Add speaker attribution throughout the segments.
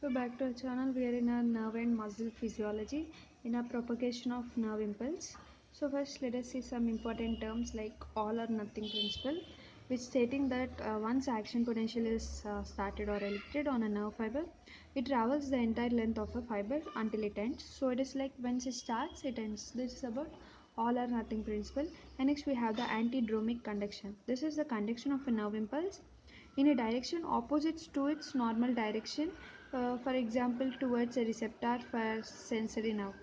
Speaker 1: So back to our channel, we are in our nerve and muscle physiology in our propagation of nerve impulse. So first let us see some important terms like all or nothing principle, which stating that once action potential is started or elected on a nerve fiber, it travels the entire length of a fiber until it ends. So it is like once it starts, it ends. This is about all or nothing principle. And next we have the antidromic conduction. This is the conduction of a nerve impulse in a direction opposite to its normal direction, for example towards a receptor for sensory nerve.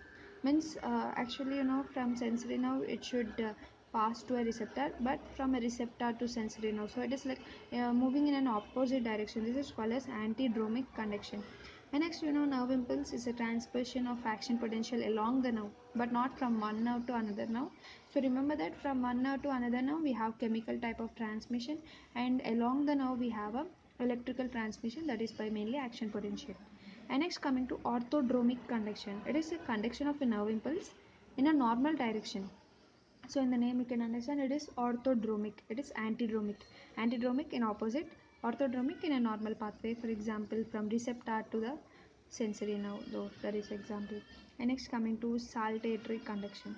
Speaker 1: Means actually from sensory nerve it should pass to a receptor, but from a receptor to sensory nerve, so it is like moving in an opposite direction. This is called as antidromic conduction. And next, nerve impulse is a transmission of action potential along the nerve, but not from one nerve to another nerve. So remember that from one nerve to another nerve we have chemical type of transmission, and along the nerve we have a electrical transmission, that is by mainly action potential. And next, coming to orthodromic conduction, it is a conduction of a nerve impulse in a normal direction. So in the name you can understand it is orthodromic, it is antidromic. Antidromic in opposite, orthodromic in a normal pathway, for example from receptor to the sensory nerve, though that is example. And next, coming to saltatory conduction.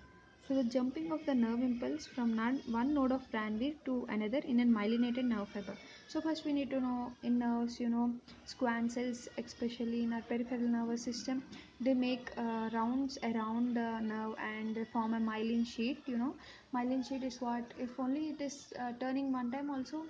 Speaker 1: So the jumping of the nerve impulse from one node of Ranvier to another in a myelinated nerve fiber. So first we need to know in nerves, Schwann cells, especially in our peripheral nervous system, they make rounds around the nerve and form a myelin sheet. Myelin sheet is what, if only it is turning one time also,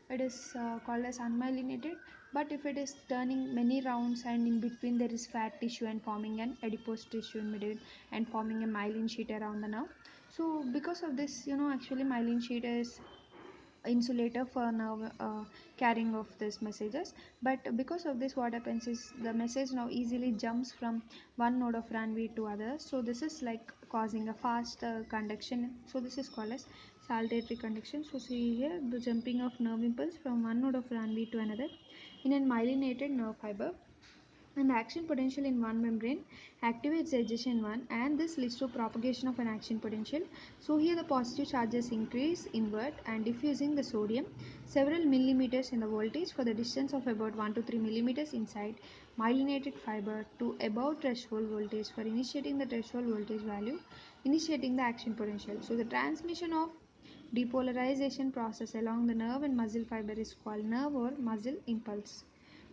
Speaker 1: it is called as unmyelinated, but if it is turning many rounds and in between there is fat tissue and forming an adipose tissue in middle and forming a myelin sheet around the nerve. So because of this, actually myelin sheet is insulator for now carrying of these messages, but because of this what happens is the message now easily jumps from one node of Ranvier to others, so this is like causing a fast conduction, so this is called as saltatory conduction. So see here the jumping of nerve impulse from one node of Ranvier to another in a myelinated nerve fiber, and the action potential in one membrane activates the adjacent one, and this leads to propagation of an action potential. So here the positive charges increase inward and diffusing the sodium several millimeters in the voltage for the distance of about 1 to 3 millimeters inside myelinated fiber to above threshold voltage for initiating the threshold voltage value, initiating the action potential. So the transmission of depolarization process along the nerve and muscle fiber is called nerve or muscle impulse.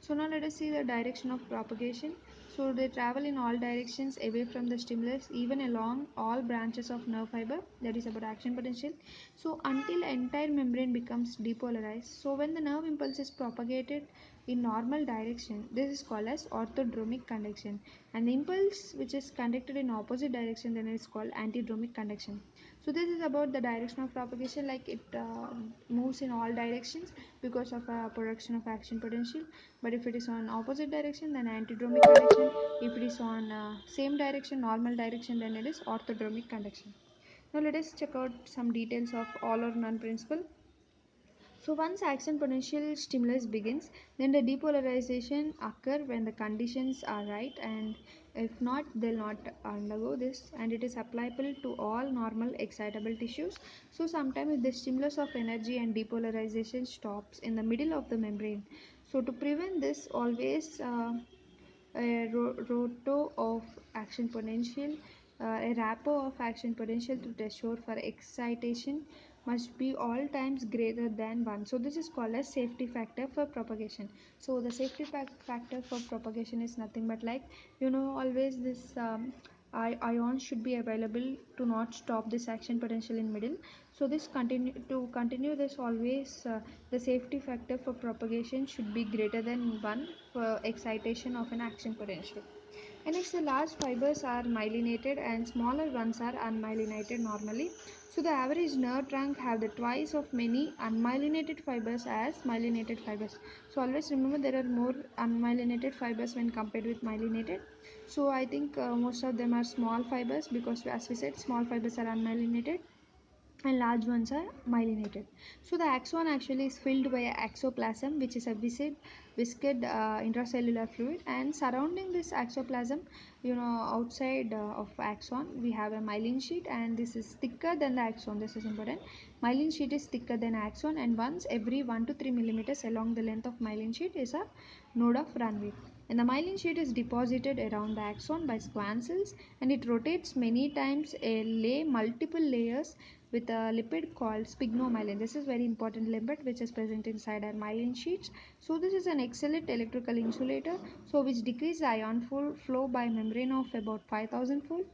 Speaker 1: So now let us see the direction of propagation. So they travel in all directions away from the stimulus, even along all branches of nerve fiber, that is about action potential. So until entire membrane becomes depolarized. So when the nerve impulse is propagated in normal direction, this is called as orthodromic conduction. And the impulse which is conducted in opposite direction, then it is called antidromic conduction. So this is about the direction of propagation, like it moves in all directions because of a production of action potential. But if it is on opposite direction, then antidromic conduction. If it is on same direction, normal direction, then it is orthodromic conduction. Now let us check out some details of all or none principle. So once action potential stimulus begins, then the depolarization occur when the conditions are right, and if not, they'll not undergo this, and it is applicable to all normal excitable tissues. So sometimes if the stimulus of energy and depolarization stops in the middle of the membrane, so to prevent this, always a roto of action potential, a rapport of action potential to threshold for excitation must be all times greater than 1. So this is called as safety factor for propagation. So the safety factor for propagation is nothing but like, always this ions should be available to not stop this action potential in middle. So this continue this, always the safety factor for propagation should be greater than 1 for excitation of an action potential. And next, the large fibers are myelinated and smaller ones are unmyelinated normally. So the average nerve trunk have the twice of many unmyelinated fibers as myelinated fibers. So always remember there are more unmyelinated fibers when compared with myelinated. So I think most of them are small fibers, because as we said small fibers are unmyelinated and large ones are myelinated. So the axon actually is filled by a axoplasm, which is a viscid intracellular fluid, and surrounding this axoplasm, outside of axon we have a myelin sheet, and this is thicker than the axon. This is important. Myelin sheet is thicker than axon, and once every 1 to 3 millimeters along the length of myelin sheet is a node of Ranvier. And the myelin sheet is deposited around the axon by Schwann cells, and it rotates many times, lay multiple layers with a lipid called sphygmomyelin. This is very important lipid which is present inside our myelin sheets. So this is an excellent electrical insulator, so which decrease the ion flow by membrane of about 5000 fold.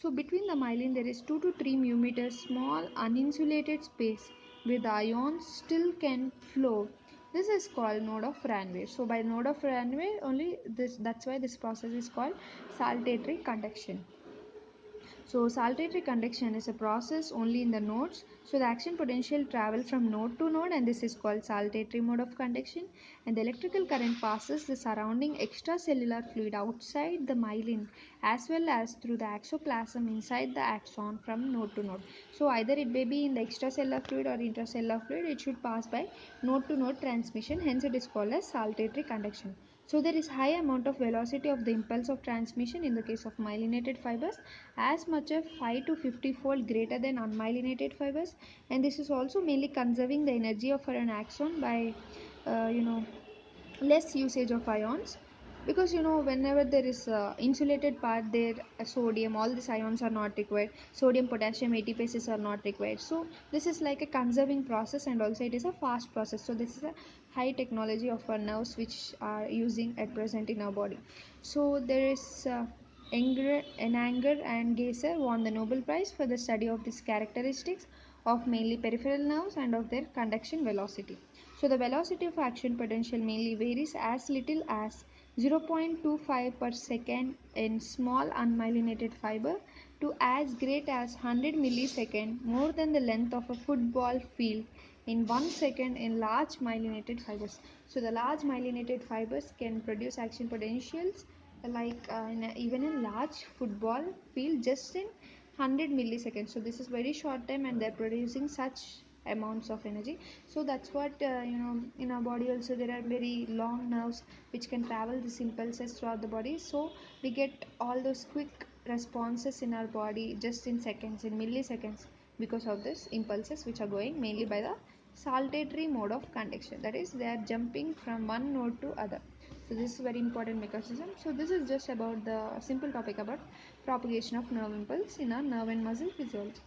Speaker 1: So between the myelin there is 2 to 3 μm small uninsulated space where the ions still can flow. This is called node of Ranvier. So by node of Ranvier only this, that's why this process is called saltatory conduction. So saltatory conduction is a process only in the nodes. So the action potential travel from node to node, and this is called saltatory mode of conduction. And the electrical current passes the surrounding extracellular fluid outside the myelin as well as through the axoplasm inside the axon from node to node. So either it may be in the extracellular fluid or intracellular fluid, it should pass by node to node transmission, hence it is called as saltatory conduction. So there is high amount of velocity of the impulse of transmission in the case of myelinated fibers, as much as 5 to 50 fold greater than unmyelinated fibers, and this is also mainly conserving the energy of an axon by uh, you know less usage of ions, because whenever there is insulated part there, sodium, all these ions are not required, sodium, potassium, ATPases are not required. So this is like a conserving process, and also it is a fast process. So this is a high technology of our nerves which are using at present in our body. So there is Enanger and Geiser won the Nobel Prize for the study of these characteristics of mainly peripheral nerves and of their conduction velocity. So the velocity of action potential mainly varies as little as 0.25 per second in small unmyelinated fiber to as great as 100 millisecond, more than the length of a football field, in 1 second in large myelinated fibers. So the large myelinated fibers can produce action potentials like even a large football field just in 100 milliseconds. So this is very short time and they're producing such amounts of energy. So that's what in our body also there are very long nerves which can travel these impulses throughout the body. So we get all those quick responses in our body just in seconds, in milliseconds, because of this impulses which are going mainly by the saltatory mode of conduction, that is they are jumping from one node to other. So this is very important mechanism. So this is just about the simple topic about propagation of nerve impulse in our nerve and muscle physiology.